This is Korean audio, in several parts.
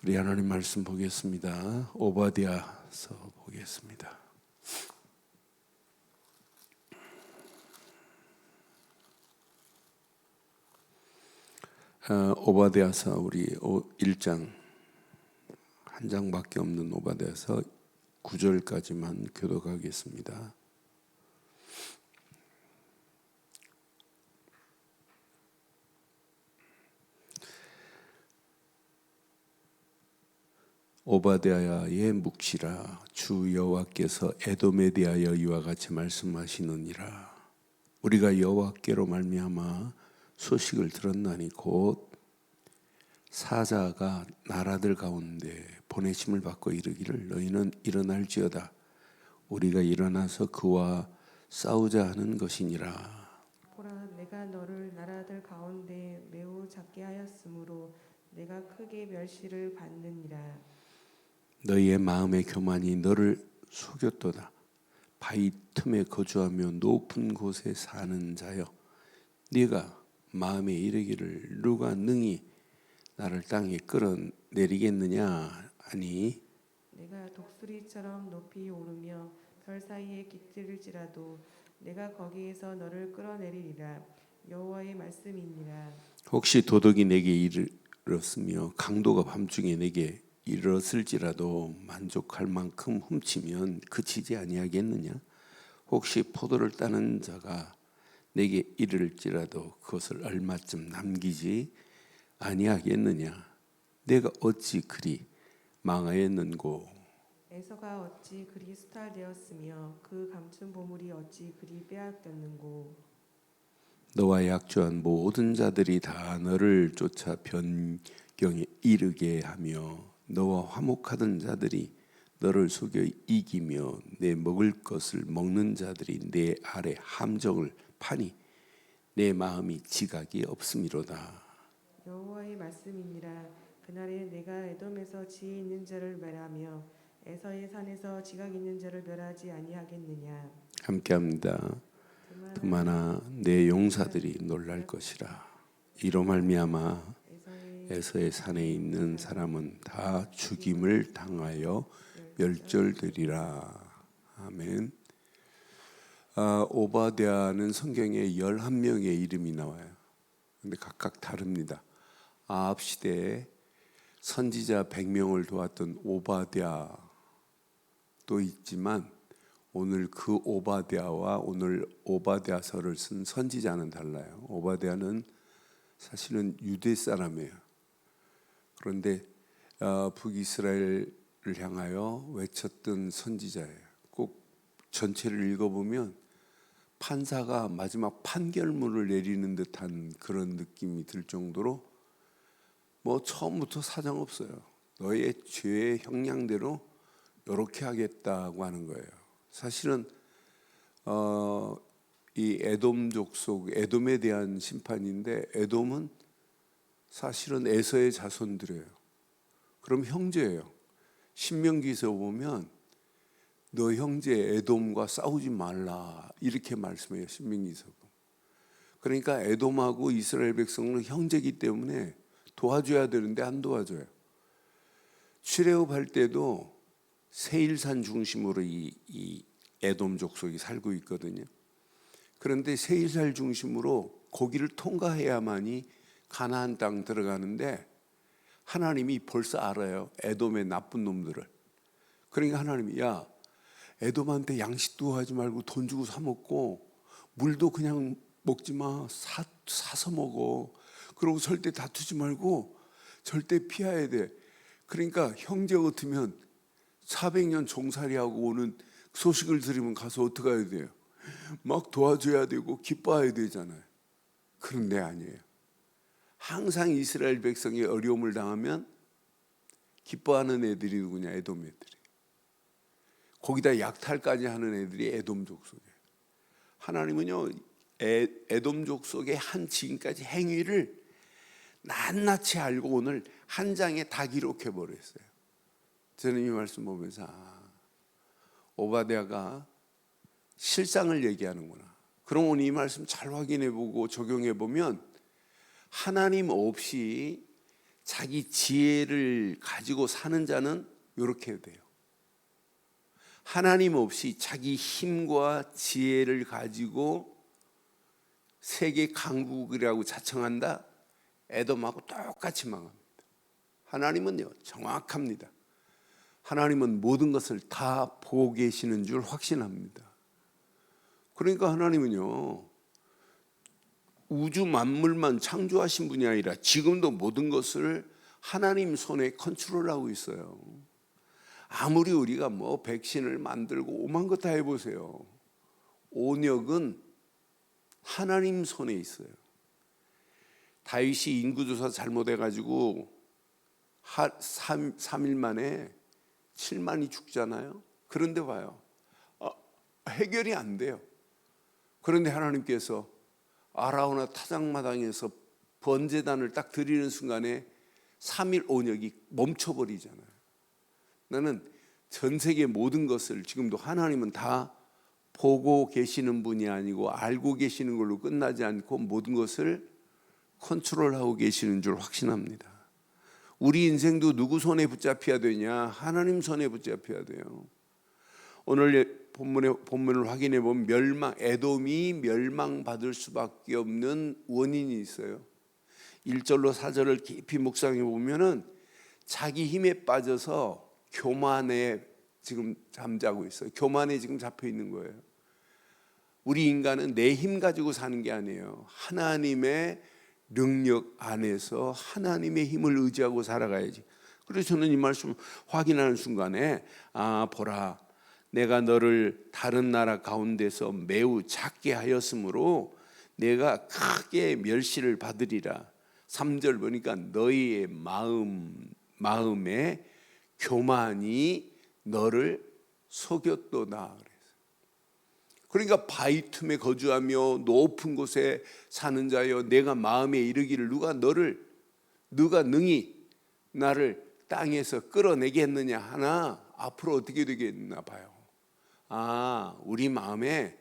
우리 하나님 말씀 보겠습니다. 오바댜서 보겠습니다. 오바댜서 우리 1장 한 장밖에 없는 오바댜서 9절까지만 교독하겠습니다. 오바댜의 묵시라. 주 여호와께서 에돔에 대하여 이와 같이 말씀하시느니라. 우리가 여호와께로 말미암아 소식을 들었나니 곧 사자가 나라들 가운데 보내심을 받고 이르기를 너희는 일어날지어다. 우리가 일어나서 그와 싸우자 하는 것이니라. 보라, 내가 너를 나라들 가운데 매우 작게 하였으므로 내가 크게 멸시를 받느니라. 너희의 마음의 교만이 너를 속였도다. 바위 틈에 거주하며 높은 곳에 사는 자여, 네가 마음에 이르기를 누가 능히 나를 땅에 끌어내리겠느냐 하니, 내가 독수리처럼 높이 오르며 별 사이에 깃들일지라도 내가 거기에서 너를 끌어내리리라. 여호와의 말씀이니라. 혹시 도덕이 내게 이르렀으며 강도가 밤중에 내게 이르렀을지라도 만족할 만큼 훔치면 그치지 아니하겠느냐? 혹시 포도를 따는 자가 내게 이르를지라도 그것을 얼마쯤 남기지 아니하겠느냐? 내가 어찌 그리 망하였는고? 에서가 어찌 그리 수탈되었으며 그 감춘 보물이 어찌 그리 빼앗겼는고? 너와 약조한 모든 자들이 다 너를 쫓아 변경에 이르게 하며 너와 화목하던 자들이 너를 속여 이기며 내 먹을 것을 먹는 자들이 내 아래 함정을 파니 내 마음이 지각이 없음이로다. 여호와의 말씀이니라. 그날에 내가 에돔에서 지혜 있는 자를 멸하며 에서의 산에서 지각 있는 자를 멸하지 아니하겠느냐. 함께합니다. 그마나 내 용사들이 놀랄 것이라. 이로 말미암아 에서의 산에 있는 사람은 다 죽임을 당하여 멸절되리라. 아멘. 오바댜는 성경에 11명의 이름이 나와요. 근데 각각 다릅니다. 아합 시대에 선지자 100명을 도왔던 오바댜도 있지만 오늘 그 오바댜와 오늘 오바댜서를 쓴 선지자는 달라요. 오바댜는 사실은 유대 사람이에요. 그런데 북이스라엘을 향하여 외쳤던 선지자예요. 꼭 전체를 읽어보면 판사가 마지막 판결문을 내리는 듯한 그런 느낌이 들 정도로 뭐 처음부터 사정없어요. 너의 죄의 형량대로 이렇게 하겠다고 하는 거예요. 사실은 이 에돔 족속, 에돔에 대한 심판인데 에돔은 사실은 에서의 자손들이에요. 그럼 형제예요. 신명기에서 보면 너 형제 에돔과 싸우지 말라 이렇게 말씀해요. 신명기에서. 그러니까 에돔하고 이스라엘 백성은 형제이기 때문에 도와줘야 되는데 안 도와줘요. 출애굽할 때도 세일산 중심으로 이 에돔 족속이 살고 있거든요. 그런데 세일산 중심으로 거기를 통과해야만이 가나안 땅 들어가는데 하나님이 벌써 알아요. 에돔의 나쁜 놈들을. 그러니까 하나님이 야 에돔한테 양식도 하지 말고 돈 주고 사 먹고 물도 그냥 먹지 마. 사서 먹어. 그러고 절대 다투지 말고 절대 피해야 돼. 그러니까 형제 같으면 400년 종살이하고 오는 소식을 들으면 가서 어떻게 해야 돼요? 막 도와줘야 되고 기뻐해야 되잖아요. 그런데 아니에요. 항상 이스라엘 백성이 어려움을 당하면 기뻐하는 애들이 누구냐? 에돔 애들이. 거기다 약탈까지 하는 애들이 에돔 족속이에요. 하나님은요 에돔 족속의 한 지금까지 행위를 낱낱이 알고 오늘 한 장에 다 기록해 버렸어요. 저는 이 말씀 보면서 오바댜가 실상을 얘기하는구나. 그럼 오늘 이 말씀 잘 확인해 보고 적용해 보면 하나님 없이 자기 지혜를 가지고 사는 자는 이렇게 돼요. 하나님 없이 자기 힘과 지혜를 가지고 세계 강국이라고 자청한다? 에돔하고 똑같이 망합니다. 하나님은요, 정확합니다. 하나님은 모든 것을 다 보고 계시는 줄 확신합니다. 그러니까 하나님은요, 우주 만물만 창조하신 분이 아니라 지금도 모든 것을 하나님 손에 컨트롤하고 있어요. 아무리 우리가 뭐 백신을 만들고 오만 것 다 해보세요. 온역은 하나님 손에 있어요. 다윗이 인구조사 잘못해가지고 3일 만에 7만이 죽잖아요. 그런데 봐요, 해결이 안 돼요. 그런데 하나님께서 아라우나 타작마당에서 번제단을 딱 드리는 순간에 3일 온역이 멈춰버리잖아요. 나는 전 세계 모든 것을 지금도 하나님은 다 보고 계시는 분이 아니고 알고 계시는 걸로 끝나지 않고 모든 것을 컨트롤하고 계시는 줄 확신합니다. 우리 인생도 누구 손에 붙잡혀야 되냐? 하나님 손에 붙잡혀야 돼요. 오늘 본문을 확인해 보면 에돔이 멸망받을 수밖에 없는 원인이 있어요. 1절로 4절을 깊이 묵상해 보면은 자기 힘에 빠져서 교만에 지금 잠자고 있어요. 교만에 지금 잡혀 있는 거예요. 우리 인간은 내 힘 가지고 사는 게 아니에요. 하나님의 능력 안에서 하나님의 힘을 의지하고 살아가야지. 그래서 저는 이 말씀 확인하는 순간에 보라, 내가 너를 다른 나라 가운데서 매우 작게 하였으므로 내가 크게 멸시를 받으리라. 3절 보니까 너희의 마음에 교만이 너를 속였도다. 그러니까 바위 틈에 거주하며 높은 곳에 사는 자여, 내가 마음에 이르기를 누가 능히 나를 땅에서 끌어내겠느냐 하나 앞으로 어떻게 되겠나 봐요. 우리 마음에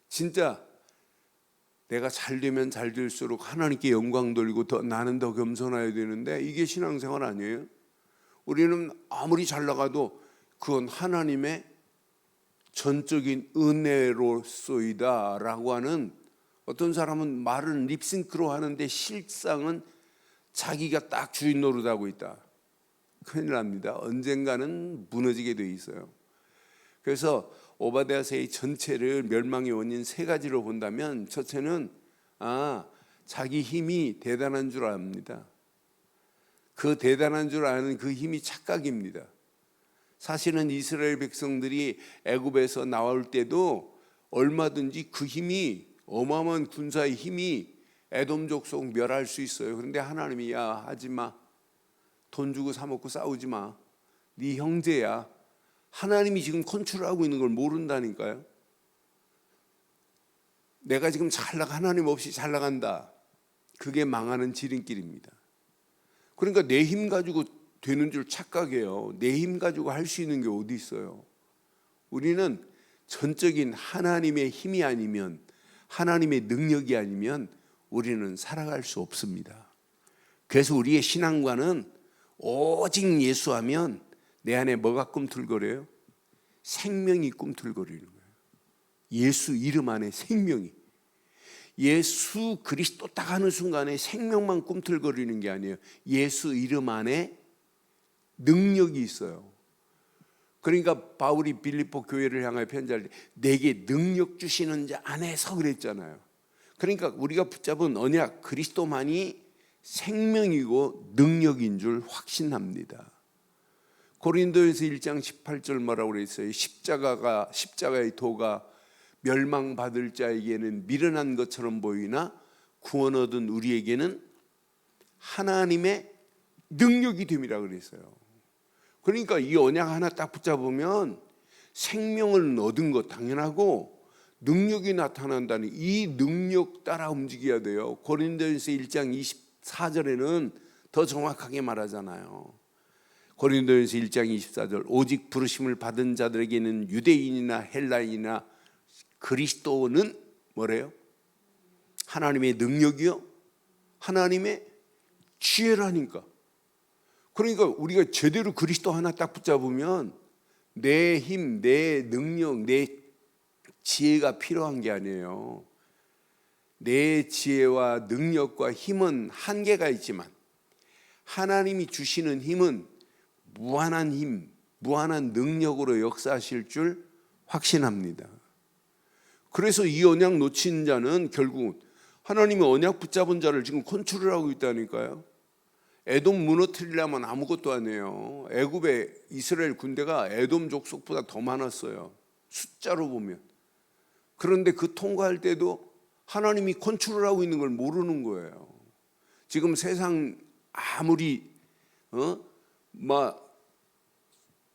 진짜 내가 잘 되면 잘 될수록 하나님께 영광 돌리고 나는 더 겸손해야 되는데 이게 신앙생활 아니에요? 우리는 아무리 잘 나가도 그건 하나님의 전적인 은혜로소이다 라고 하는, 어떤 사람은 말은 립싱크로 하는데 실상은 자기가 딱 주인 노릇하고 있다. 큰일 납니다. 언젠가는 무너지게 돼 있어요. 그래서 오바댜서의 전체를 멸망의 원인 3가지로 본다면, 첫째는 자기 힘이 대단한 줄 압니다. 그 대단한 줄 아는 그 힘이 착각입니다. 사실은 이스라엘 백성들이 애굽에서 나올 때도 얼마든지 그 힘이, 어마어마한 군사의 힘이 에돔 족속 멸할 수 있어요. 그런데 하나님이 하지마, 돈 주고 사 먹고 싸우지 마, 네 형제야. 하나님이 지금 컨트롤하고 있는 걸 모른다니까요. 내가 지금 하나님 없이 잘 나간다, 그게 망하는 지름길입니다. 그러니까 내 힘 가지고 되는 줄 착각해요. 내 힘 가지고 할 수 있는 게 어디 있어요? 우리는 전적인 하나님의 힘이 아니면, 하나님의 능력이 아니면 우리는 살아갈 수 없습니다. 그래서 우리의 신앙과는 오직 예수하면 내 안에 뭐가 꿈틀거려요? 생명이 꿈틀거리는 거예요. 예수 이름 안에 생명이, 예수 그리스도 딱 하는 순간에 생명만 꿈틀거리는 게 아니에요. 예수 이름 안에 능력이 있어요. 그러니까 바울이 빌립보 교회를 향하여 편지할 때 내게 능력 주시는 자 안에서 그랬잖아요. 그러니까 우리가 붙잡은 언약 그리스도만이 생명이고 능력인 줄 확신합니다. 고린도에서 1장 18절 뭐라고 그랬어요? 십자가의 도가 멸망받을 자에게는 미련한 것처럼 보이나 구원 얻은 우리에게는 하나님의 능력이 됨이라 그랬어요. 그러니까 이 언약 하나 딱 붙잡으면 생명을 얻은 것 당연하고 능력이 나타난다는 이 능력 따라 움직여야 돼요. 고린도전서 1장 24절에는 더 정확하게 말하잖아요. 고린도전서 1장 24절, 오직 부르심을 받은 자들에게는 유대인이나 헬라인이나 그리스도는 뭐래요? 하나님의 능력이요? 하나님의 지혜라니까. 그러니까 우리가 제대로 그리스도 하나 딱 붙잡으면 내 힘, 내 능력, 내 지혜가 필요한 게 아니에요. 내 지혜와 능력과 힘은 한계가 있지만 하나님이 주시는 힘은 무한한 힘, 무한한 능력으로 역사하실 줄 확신합니다. 그래서 이 언약 놓친 자는 결국은 하나님이 언약 붙잡은 자를 지금 컨트롤 하고 있다니까요. 에돔 무너뜨리려면 아무것도 안 해요. 애굽의 이스라엘 군대가 에돔 족속보다 더 많았어요. 숫자로 보면. 그런데 그 통과할 때도 하나님이 컨트롤하고 있는 걸 모르는 거예요. 지금 세상 아무리 막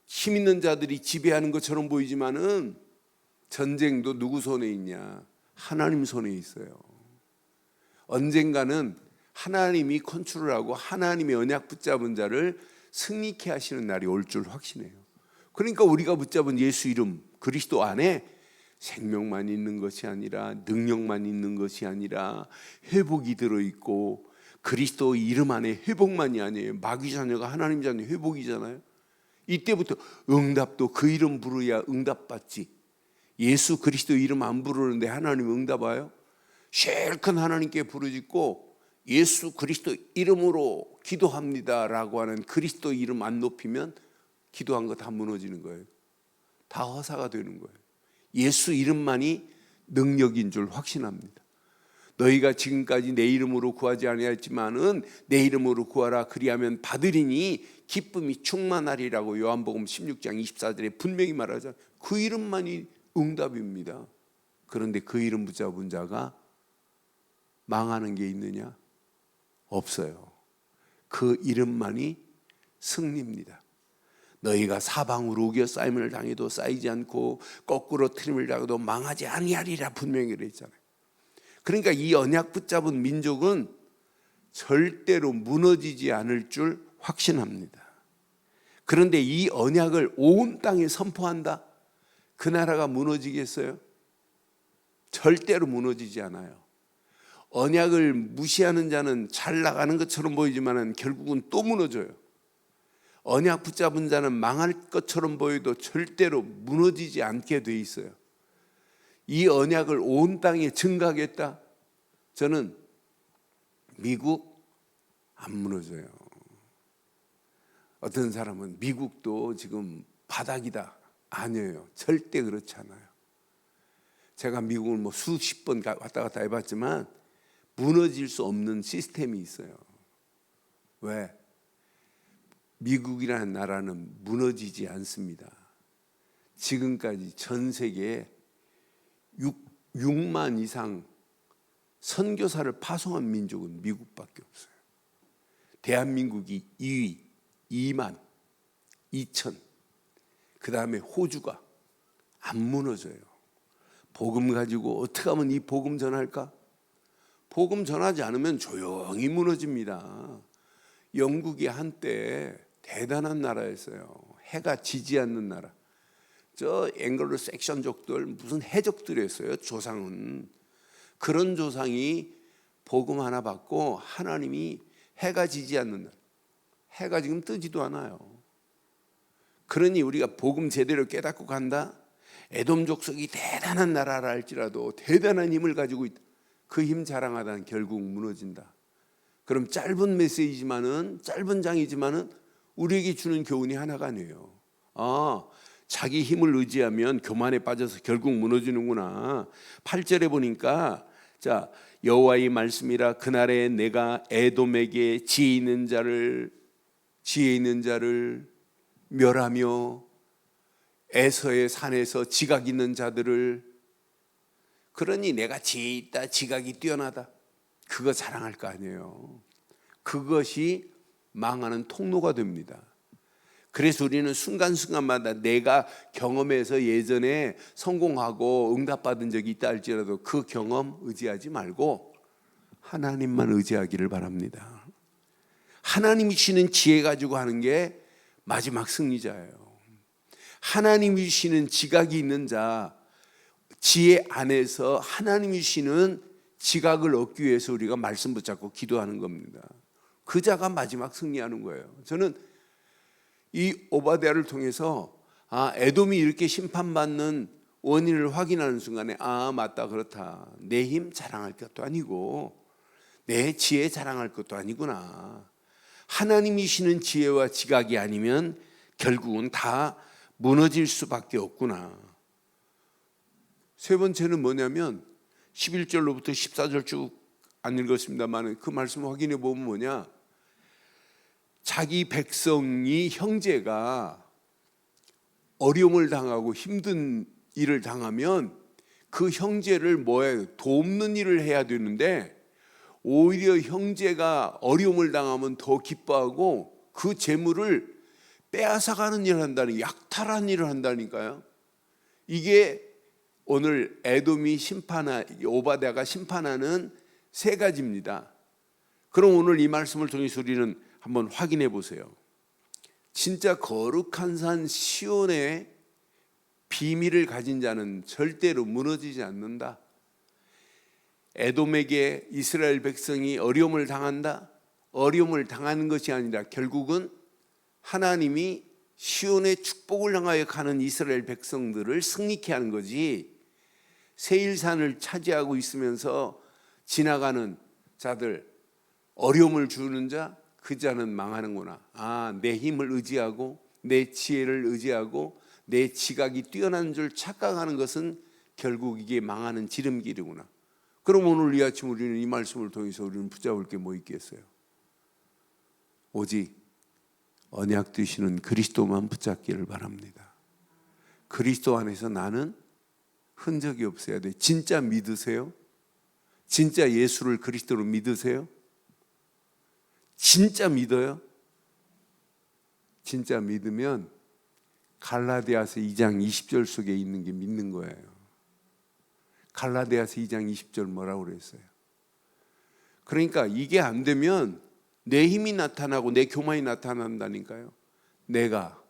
힘 있는 자들이 지배하는 것처럼 보이지만은 전쟁도 누구 손에 있냐? 하나님 손에 있어요. 언젠가는 하나님이 컨트롤하고 하나님의 언약 붙잡은 자를 승리케 하시는 날이 올 줄 확신해요. 그러니까 우리가 붙잡은 예수 이름 그리스도 안에 생명만 있는 것이 아니라 능력만 있는 것이 아니라 회복이 들어있고 그리스도 이름 안에 회복만이 아니에요. 마귀 자녀가 하나님 자녀 회복이잖아요. 이때부터 응답도 그 이름 부르야 응답받지. 예수 그리스도 이름 안 부르는데 하나님 응답 와요? 실컷 하나님께 부르짖고 예수 그리스도 이름으로 기도합니다라고 하는 그리스도 이름 안 높이면 기도한 거 다 무너지는 거예요. 다 허사가 되는 거예요. 예수 이름만이 능력인 줄 확신합니다. 너희가 지금까지 내 이름으로 구하지 아니하였지만은 내 이름으로 구하라 그리하면 받으리니 기쁨이 충만하리라고 요한복음 16장 24절에 분명히 말하잖아요. 그 이름만이 응답입니다. 그런데 그 이름 붙잡은 자가 망하는 게 있느냐? 없어요. 그 이름만이 승리입니다. 너희가 사방으로 우겨싸임을 당해도 쌓이지 않고 거꾸로 트림을 당해도 망하지 아니하리라 분명히 그랬잖아요. 그러니까 이 언약 붙잡은 민족은 절대로 무너지지 않을 줄 확신합니다. 그런데 이 언약을 온 땅에 선포한다? 그 나라가 무너지겠어요? 절대로 무너지지 않아요. 언약을 무시하는 자는 잘 나가는 것처럼 보이지만 결국은 또 무너져요. 언약 붙잡은 자는 망할 것처럼 보여도 절대로 무너지지 않게 돼 있어요. 이 언약을 온 땅에 증가하겠다? 저는 미국 안 무너져요. 어떤 사람은 미국도 지금 바닥이다. 아니에요. 절대 그렇지 않아요. 제가 미국을 뭐 수십 번 왔다 갔다 해봤지만 무너질 수 없는 시스템이 있어요. 왜? 미국이라는 나라는 무너지지 않습니다. 지금까지 전 세계에 6만 이상 선교사를 파송한 민족은 미국밖에 없어요. 대한민국이 2위, 2만 2천. 그 다음에 호주가 안 무너져요. 복음 가지고 어떻게 하면 이 복음 전할까? 복음 전하지 않으면 조용히 무너집니다. 영국이 한때 대단한 나라였어요. 해가 지지 않는 나라. 저 앵글로 섹션족들 무슨 해적들이었어요. 조상은. 그런 조상이 복음 하나 받고 하나님이 해가 지지 않는 나라. 해가 지금 뜨지도 않아요. 그러니 우리가 복음 제대로 깨닫고 간다. 에돔 족속이 대단한 나라라 할지라도 대단한 힘을 가지고 있다. 그 힘 자랑하다는 결국 무너진다. 그럼 짧은 메시지지만은 짧은 장이지만은 우리에게 주는 교훈이 하나가 아니에요. 자기 힘을 의지하면 교만에 빠져서 결국 무너지는구나. 8절에 보니까 자 여호와의 말씀이라 그날에 내가 에돔에게 지혜 있는 자를 멸하며 에서의 산에서 지각 있는 자들을 그러니 내가 지혜 있다 지각이 뛰어나다 그거 자랑할 거 아니에요. 그것이 망하는 통로가 됩니다. 그래서 우리는 순간순간마다 내가 경험해서 예전에 성공하고 응답받은 적이 있다 할지라도 그 경험 의지하지 말고 하나님만 의지하기를 바랍니다. 하나님이 주시는 지혜 가지고 하는 게 마지막 승리자예요. 하나님이 주시는 지각이 있는 자, 지혜 안에서 하나님이 주시는 지각을 얻기 위해서 우리가 말씀 붙잡고 기도하는 겁니다. 그 자가 마지막 승리하는 거예요. 저는 이 오바댜를 통해서 에돔이 이렇게 심판받는 원인을 확인하는 순간에 맞다, 그렇다. 내 힘 자랑할 것도 아니고 내 지혜 자랑할 것도 아니구나. 하나님이 주시는 지혜와 지각이 아니면 결국은 다 무너질 수밖에 없구나. 세 번째는 뭐냐면 11절로부터 14절 쭉 안 읽었습니다만 그 말씀 확인해 보면 뭐냐, 자기 백성이 형제가 어려움을 당하고 힘든 일을 당하면 그 형제를 돕는 일을 해야 되는데 오히려 형제가 어려움을 당하면 더 기뻐하고 그 재물을 빼앗아가는 일을 한다는, 약탈하는 일을 한다니까요. 이게 오늘 에돔이 오바댜가 심판하는 세 가지입니다. 그럼 오늘 이 말씀을 통해서 우리는 한번 확인해 보세요. 진짜 거룩한 산 시온의 비밀을 가진 자는 절대로 무너지지 않는다. 에돔에게 이스라엘 백성이 어려움을 당한다. 어려움을 당하는 것이 아니라 결국은 하나님이 시온의 축복을 향하여 가는 이스라엘 백성들을 승리케 하는 거지. 세일산을 차지하고 있으면서 지나가는 자들, 어려움을 주는 자, 그 자는 망하는구나. 내 힘을 의지하고 내 지혜를 의지하고 내 지각이 뛰어난 줄 착각하는 것은 결국 이게 망하는 지름길이구나. 그럼 오늘 이 아침 우리는 이 말씀을 통해서 우리는 붙잡을 게 뭐 있겠어요? 오직 언약 되시는 그리스도만 붙잡기를 바랍니다. 그리스도 안에서 나는 흔적이 없어야 돼. 진짜 믿으세요? 진짜 예수를 그리스도로 믿으세요? 진짜 믿어요? 진짜 믿으면 갈라디아서 2장 20절 속에 있는 게 믿는 거예요. 갈라디아서 2장 20절 뭐라고 그랬어요? 그러니까 이게 안 되면 내 힘이 나타나고 내 교만이 나타난다니까요. 내가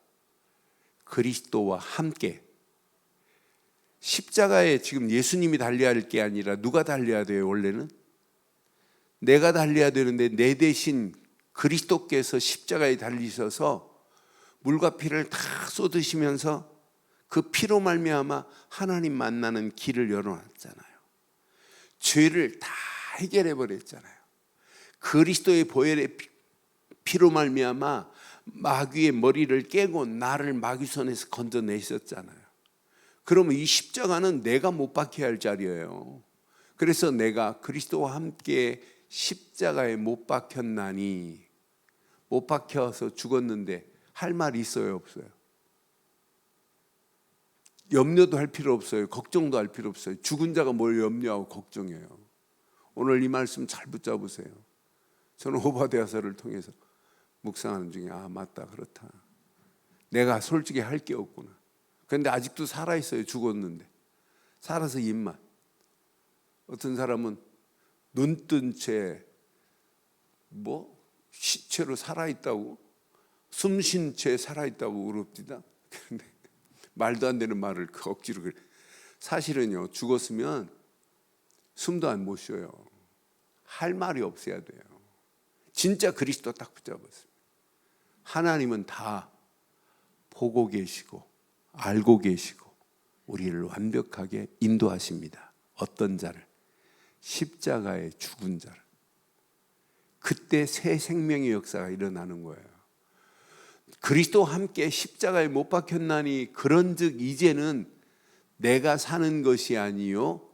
그리스도와 함께, 십자가에 지금 예수님이 달려야 할 게 아니라 누가 달려야 돼요? 원래는 내가 달려야 되는데 내 대신 그리스도께서 십자가에 달리셔서 물과 피를 다 쏟으시면서 그 피로 말미암아 하나님 만나는 길을 열어놨잖아요. 죄를 다 해결해 버렸잖아요. 그리스도의 보혈의 피로 말미암아 마귀의 머리를 깨고 나를 마귀 손에서 건져내셨잖아요. 그러면 이 십자가는 내가 못 박혀야 할 자리예요. 그래서 내가 그리스도와 함께 십자가에 못 박혔나니, 못 박혀서 죽었는데 할 말이 있어요, 없어요? 염려도 할 필요 없어요. 걱정도 할 필요 없어요. 죽은 자가 뭘 염려하고 걱정해요. 오늘 이 말씀 잘 붙잡으세요. 저는 오바댜서를 통해서 묵상하는 중에 맞다, 그렇다. 내가 솔직히 할 게 없구나. 그런데 아직도 살아있어요. 죽었는데 살아서 입만. 어떤 사람은 눈 뜬 채 시체로 살아있다고, 숨 쉰 채 살아있다고 그럽니다. 그런데 말도 안 되는 말을 억지로 그래. 사실은요, 죽었으면 숨도 안 못 쉬어요. 할 말이 없어야 돼요. 진짜 그리스도 딱 붙잡았어요. 하나님은 다 보고 계시고 알고 계시고 우리를 완벽하게 인도하십니다. 어떤 자를? 십자가에 죽은 자를. 그때 새 생명의 역사가 일어나는 거예요. 그리스도와 함께 십자가에 못 박혔나니 그런즉 이제는 내가 사는 것이 아니요,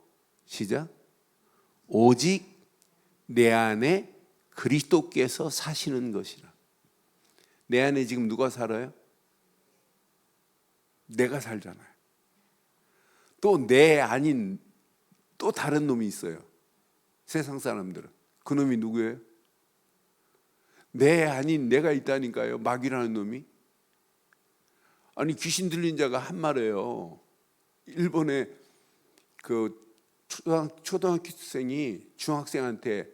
시작, 오직 내 안에 그리스도께서 사시는 것이라. 내 안에 지금 누가 살아요? 내가 살잖아요. 또 내 아닌 또 다른 놈이 있어요. 세상 사람들은. 그 놈이 누구예요? 내 아닌 내가 있다니까요. 마귀라는 놈이. 아니, 귀신 들린 자가 한 말이에요. 일본에 그 초등학생이 중학생한테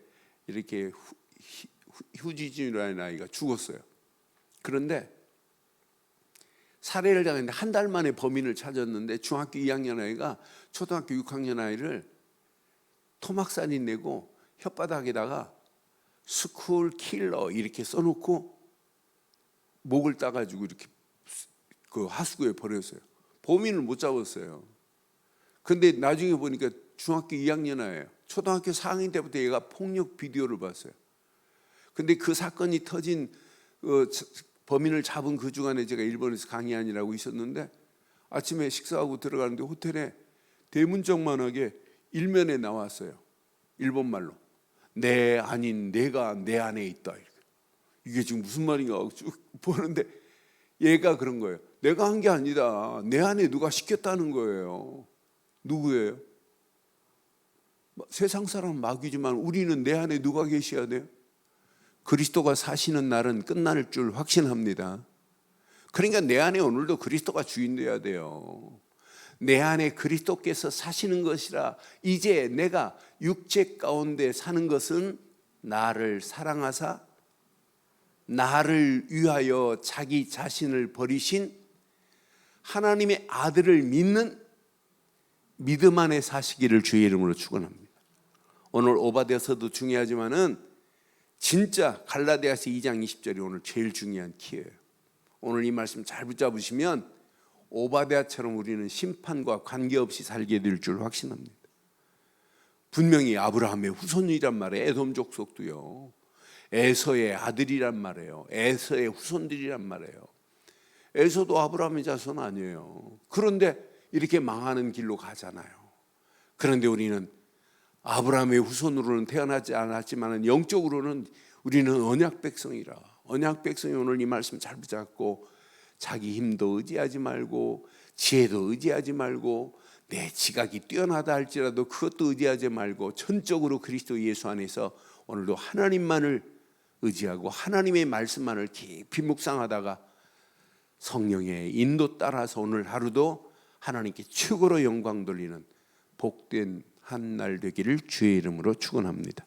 이렇게 후지진이라는 아이가 죽었어요. 그런데 살해를 당했는데 한 달 만에 범인을 찾았는데 중학교 2학년 아이가 초등학교 6학년 아이를 토막살인 내고 혓바닥에다가 스쿨 킬러 이렇게 써놓고 목을 따가지고 이렇게 그 하수구에 버렸어요. 범인을 못 잡았어요. 근데 나중에 보니까 중학교 2학년 아이예요. 초등학교 4학년 때부터 얘가 폭력 비디오를 봤어요. 근데 그 사건이 터진 범인을 잡은 그 주간에 제가 일본에서 강의하느라고 있었는데 아침에 식사하고 들어가는데 호텔에 대문짝만하게 일면에 나왔어요. 일본말로. 내 아닌 내가 내 안에 있다. 이게 지금 무슨 말인가 하고 쭉 보는데 얘가 그런 거예요. 내가 한 게 아니다. 내 안에 누가 시켰다는 거예요. 누구예요? 세상 사람은 마귀지만 우리는 내 안에 누가 계셔야 돼요? 그리스도가 사시는 날은 끝날 줄 확신합니다. 그러니까 내 안에 오늘도 그리스도가 주인 되어야 돼요. 내 안에 그리스도께서 사시는 것이라 이제 내가 육체 가운데 사는 것은 나를 사랑하사 나를 위하여 자기 자신을 버리신 하나님의 아들을 믿는 믿음 안에 사시기를 주의 이름으로 축원합니다. 오늘 오바댜서도 중요하지만은 진짜 갈라디아서 2장 20절이 오늘 제일 중요한 키예요. 오늘 이 말씀 잘 붙잡으시면 오바댜처럼 우리는 심판과 관계없이 살게 될 줄 확신합니다. 분명히 아브라함의 후손이란 말이에요. 에돔 족속도요. 에서의 아들이란 말이에요. 에서의 후손들이란 말이에요. 에서도 아브라함의 자손 아니에요. 그런데 이렇게 망하는 길로 가잖아요. 그런데 우리는 아브라함의 후손으로는 태어나지 않았지만 영적으로는 우리는 언약 백성이라. 언약 백성이 오늘 이 말씀 잘 붙잡고 자기 힘도 의지하지 말고 지혜도 의지하지 말고 내 지각이 뛰어나다 할지라도 그것도 의지하지 말고 전적으로 그리스도 예수 안에서 오늘도 하나님만을 의지하고 하나님의 말씀만을 깊이 묵상하다가 성령의 인도 따라서 오늘 하루도 하나님께 최고로 영광 돌리는 복된 한 날 되기를 주의 이름으로 축원합니다.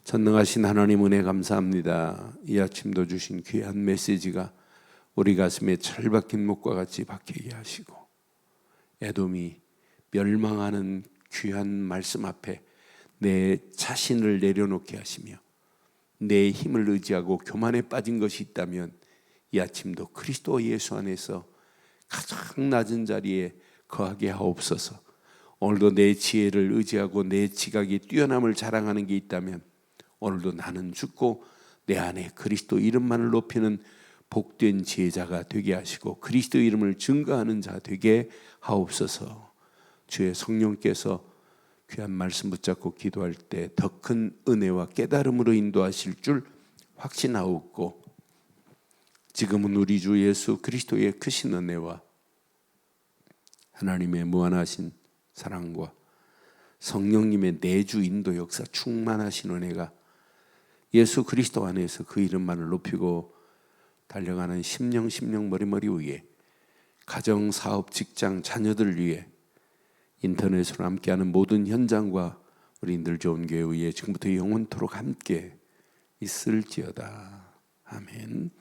전능하신 하나님 은혜 감사합니다. 이 아침도 주신 귀한 메시지가 우리 가슴에 철박힌 목과 같이 박히게 하시고 에돔이 멸망하는 귀한 말씀 앞에 내 자신을 내려놓게 하시며 내 힘을 의지하고 교만에 빠진 것이 있다면 이 아침도 그리스도 예수 안에서 가장 낮은 자리에 거하게 하옵소서. 오늘도 내 지혜를 의지하고 내 지각이 뛰어남을 자랑하는 게 있다면 오늘도 나는 죽고 내 안에 그리스도 이름만을 높이는 복된 지혜자가 되게 하시고 그리스도 이름을 증거하는 자 되게 하옵소서. 주의 성령께서 귀한 말씀 붙잡고 기도할 때 더 큰 은혜와 깨달음으로 인도하실 줄 확신하옵고 지금은 우리 주 예수 그리스도의 크신 은혜와 하나님의 무한하신 사랑과 성령님의 내주 인도 역사 충만하신 은혜가 예수 그리스도 안에서 그 이름만을 높이고 달려가는 심령 머리머리 위에 가정, 사업, 직장, 자녀들을 위해 인터넷으로 함께하는 모든 현장과 우리 늘 좋은 교회 위에 지금부터 영원토록 함께 있을지어다. 아멘.